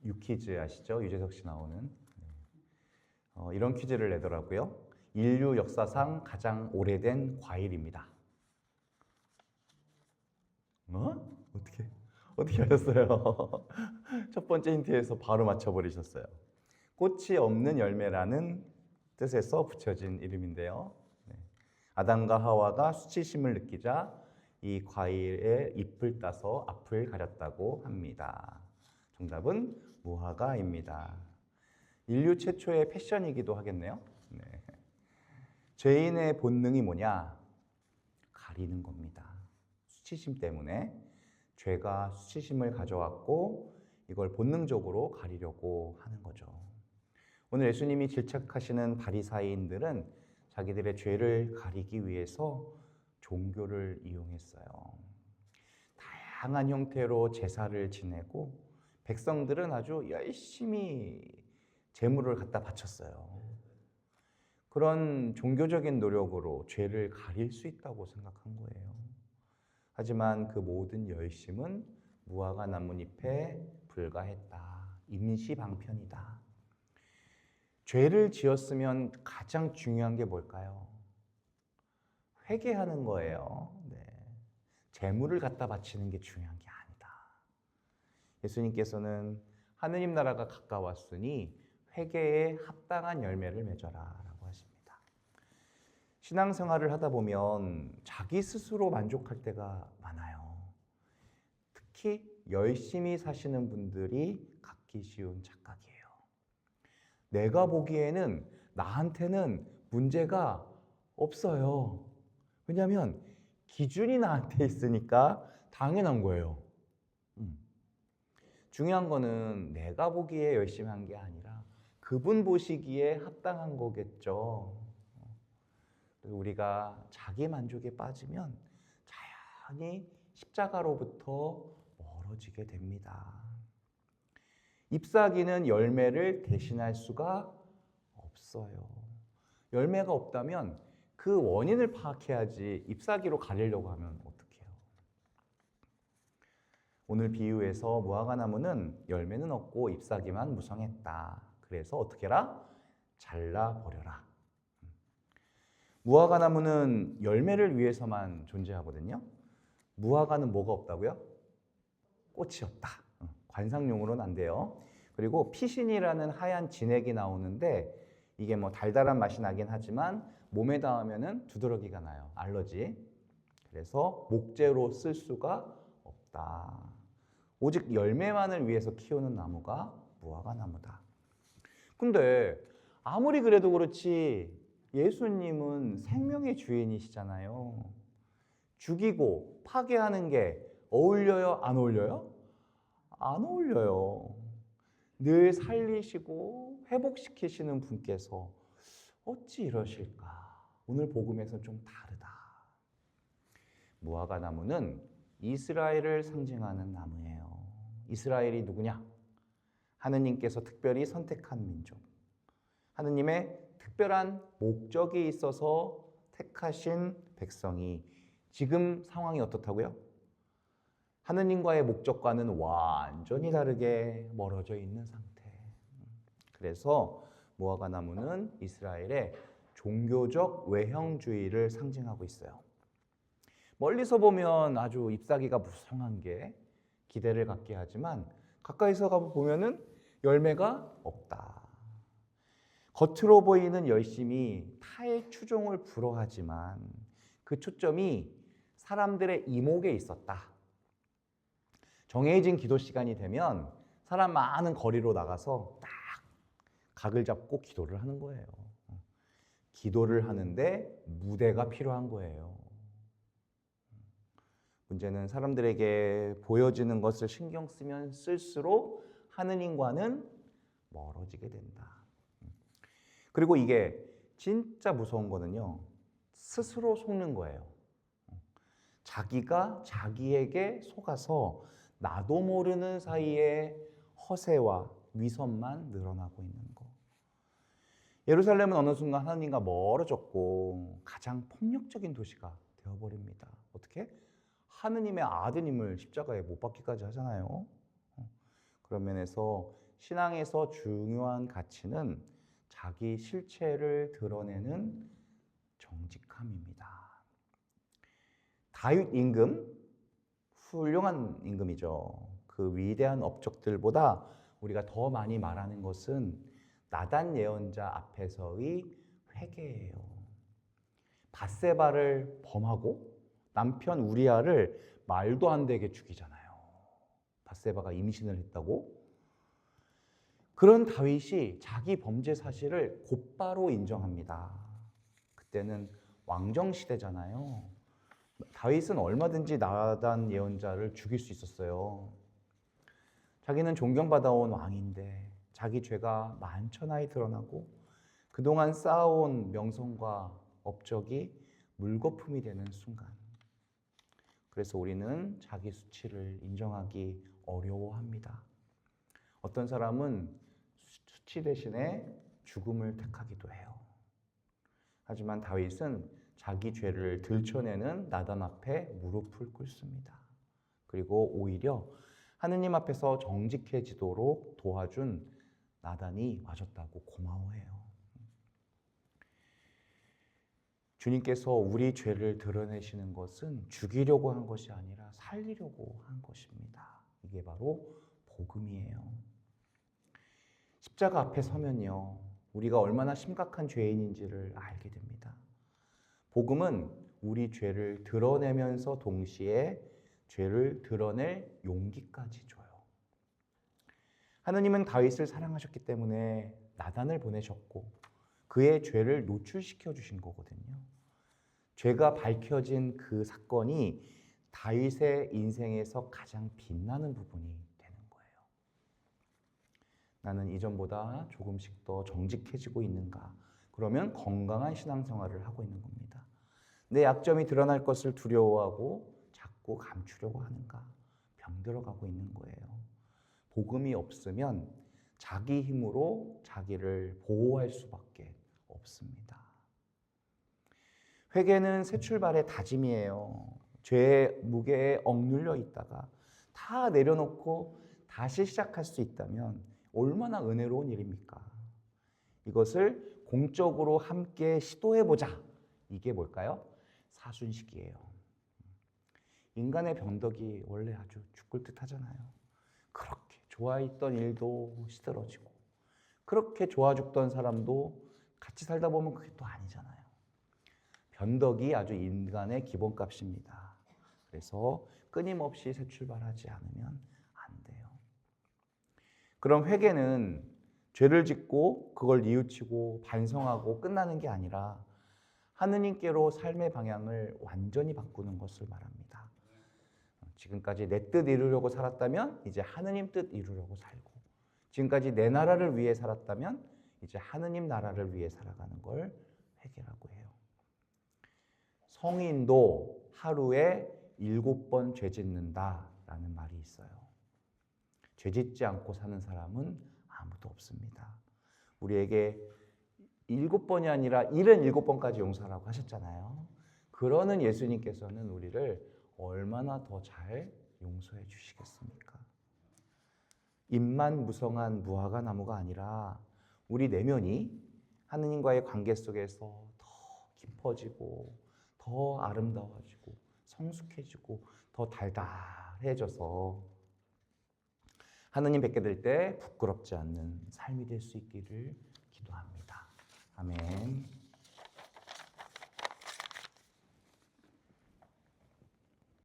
유퀴즈 아시죠? 유재석 씨 나오는. 이런 퀴즈를 내더라고요. 인류 역사상 가장 오래된 과일입니다. 어떻게 하셨어요? 첫 번째 힌트에서 바로 맞춰버리셨어요. 꽃이 없는 열매라는 뜻에서 붙여진 이름인데요. 아담과 하와가 수치심을 느끼자 이 과일의 잎을 따서 앞을 가렸다고 합니다. 정답은 무화과입니다. 인류 최초의 패션이기도 하겠네요. 죄인의 본능이 뭐냐? 가리는 겁니다. 수치심 때문에 죄가 수치심을 가져왔고 이걸 본능적으로 가리려고 하는 거죠. 오늘 예수님이 질책하시는 바리사이인들은 자기들의 죄를 가리기 위해서 종교를 이용했어요. 다양한 형태로 제사를 지내고 백성들은 아주 열심히 제물을 갖다 바쳤어요. 그런 종교적인 노력으로 죄를 가릴 수 있다고 생각한 거예요. 하지만 그 모든 열심은 무화과 나뭇잎에 불과했다. 임시방편이다. 죄를 지었으면 가장 중요한 게 뭘까요? 회개하는 거예요. 재물을 갖다 바치는 게 중요한 게 아니다. 예수님께서는 하느님 나라가 가까웠으니 회개에 합당한 열매를 맺어라 라고 하십니다. 신앙생활을 하다 보면 자기 스스로 만족할 때가 많아요. 특히 열심히 사시는 분들이 갖기 쉬운 착각이에요. 내가 보기에는 나한테는 문제가 없어요. 왜냐하면 기준이 나한테 있으니까 당연한 거예요. 중요한 거는 내가 보기에 열심히 한 게 아니라 그분 보시기에 합당한 거겠죠. 우리가 자기 만족에 빠지면 자연히 십자가로부터 멀어지게 됩니다. ip사귀는 열매를 대신할 수가 없어요. 열매가 없다면 그 원인을 파악해야지 ip사귀로 가리려고 하면 어떡해요? 오늘 비유에서 무화과 나무는 열매는 없고 ip사귀만 무성했다. 그래서 어떻게 해라? 잘라버려라. 무화과 나무는 열매를 위해서만 존재하거든요. 무화과는 뭐가 없다고요? 꽃이 없다. 관상용으로는 안 돼요. 그리고 피신이라는 하얀 진액이 나오는데 이게 뭐 달달한 맛이 나긴 하지만 몸에 닿으면 두드러기가 나요. 알러지. 그래서 목재로 쓸 수가 없다. 오직 열매만을 위해서 키우는 나무가 무화과 나무다. 근데 아무리 그래도 그렇지 예수님은 생명의 주인이시잖아요. 죽이고 파괴하는 게 어울려요? 안 어울려요? 안 어울려요. 늘 살리시고 회복시키시는 분께서 어찌 이러실까? 오늘 복음에서는 좀 다르다. 무화과 나무는 이스라엘을 상징하는 나무예요. 이스라엘이 누구냐? 하느님께서 특별히 선택한 민족. 하느님의 특별한 목적이 있어서 택하신 백성이 지금 상황이 어떻다고요? 하느님과의 목적과는 완전히 다르게 멀어져 있는 상태. 그래서 무화과 나무는 이스라엘의 종교적 외형주의를 상징하고 있어요. 멀리서 보면 아주 잎사귀가 무성한 게 기대를 갖게 하지만 가까이서 가보면은 열매가 없다. 겉으로 보이는 열심이 타의 추종을 불허하지만 그 초점이 사람들의 이목에 있었다. 정해진 기도 시간이 되면 사람 많은 거리로 나가서 딱 각을 잡고 기도를 하는 거예요. 기도를 하는데 무대가 필요한 거예요. 문제는 사람들에게 보여지는 것을 신경 쓰면 쓸수록 하느님과는 멀어지게 된다. 그리고 이게 진짜 무서운 거는요. 스스로 속는 거예요. 자기가 자기에게 속아서 나도 모르는 사이에 허세와 위선만 늘어나고 있는 거. 예루살렘은 어느 순간 하나님과 멀어졌고 가장 폭력적인 도시가 되어버립니다. 어떻게? 하느님의 아드님을 십자가에 못 박기까지 하잖아요. 그런 면에서 신앙에서 중요한 가치는 자기 실체를 드러내는 정직함입니다. 다윗 임금, 훌륭한 임금이죠. 그 위대한 업적들보다 우리가 더 많이 말하는 것은 나단 예언자 앞에서의 회개예요. 밧세바를 범하고 남편 우리아를 말도 안 되게 죽이잖아요. 밧세바가 임신을 했다고. 그런 다윗이 자기 범죄 사실을 곧바로 인정합니다. 그때는 왕정 시대잖아요. 다윗은 얼마든지 나단 예언자를 죽일 수 있었어요. 자기는 존경받아온 왕인데 자기 죄가 만천하에 드러나고 그동안 쌓아온 명성과 업적이 물거품이 되는 순간, 그래서 우리는 자기 수치를 인정하기 어려워합니다. 어떤 사람은 수치 대신에 죽음을 택하기도 해요. 하지만 다윗은 자기 죄를 들춰내는 나단 앞에 무릎을 꿇습니다. 그리고 오히려 하느님 앞에서 정직해지도록 도와준 나단이 와줬다고 고마워해요. 주님께서 우리 죄를 드러내시는 것은 죽이려고 한 것이 아니라 살리려고 한 것입니다. 이게 바로 복음이에요. 십자가 앞에 서면요, 우리가 얼마나 심각한 죄인인지를 알게 됩니다. 복음은 우리 죄를 드러내면서 동시에 죄를 드러낼 용기까지 줘요. 하느님은 다윗을 사랑하셨기 때문에 나단을 보내셨고 그의 죄를 노출시켜 주신 거거든요. 죄가 밝혀진 그 사건이 다윗의 인생에서 가장 빛나는 부분이 되는 거예요. 나는 이전보다 조금씩 더 정직해지고 있는가? 그러면 건강한 신앙생활을 하고 있는 겁니다. 내 약점이 드러날 것을 두려워하고 자꾸 감추려고 하는가? 병들어가고 있는 거예요. 복음이 없으면 자기 힘으로 자기를 보호할 수밖에 없습니다. 회개는 새 출발의 다짐이에요. 죄의 무게에 억눌려 있다가 다 내려놓고 다시 시작할 수 있다면 얼마나 은혜로운 일입니까? 이것을 공적으로 함께 시도해보자. 이게 뭘까요? 사순식이에요. 인간의 변덕이 원래 아주 죽을 듯 하잖아요. 그렇게 좋아했던 일도 시들어지고 그렇게 좋아 죽던 사람도 같이 살다 보면 그게 또 아니잖아요. 변덕이 아주 인간의 기본값입니다. 그래서 끊임없이 새 출발하지 않으면 안 돼요. 그럼 회개는 죄를 짓고 그걸 뉘우치고 반성하고 끝나는 게 아니라 하느님께로 삶의 방향을 완전히 바꾸는 것을 말합니다. 지금까지 내 뜻 이루려고 살았다면 이제 하느님 뜻 이루려고 살고, 지금까지 내 나라를 위해 살았다면 이제 하느님 나라를 위해 살아가는 걸 회개라고 해요. 성인도 하루에 7번 죄 짓는다라는 말이 있어요. 죄 짓지 않고 사는 사람은 아무도 없습니다. 우리에게 7번이 아니라 77번까지 용서하라고 하셨잖아요. 그러는 예수님께서는 우리를 얼마나 더 잘 용서해 주시겠습니까? 잎만 무성한 무화과 나무가 아니라 우리 내면이 하느님과의 관계 속에서 더 깊어지고 더 아름다워지고 성숙해지고 더 달달해져서 하느님 뵙게 될 때 부끄럽지 않는 삶이 될 수 있기를 기도합니다. 아멘.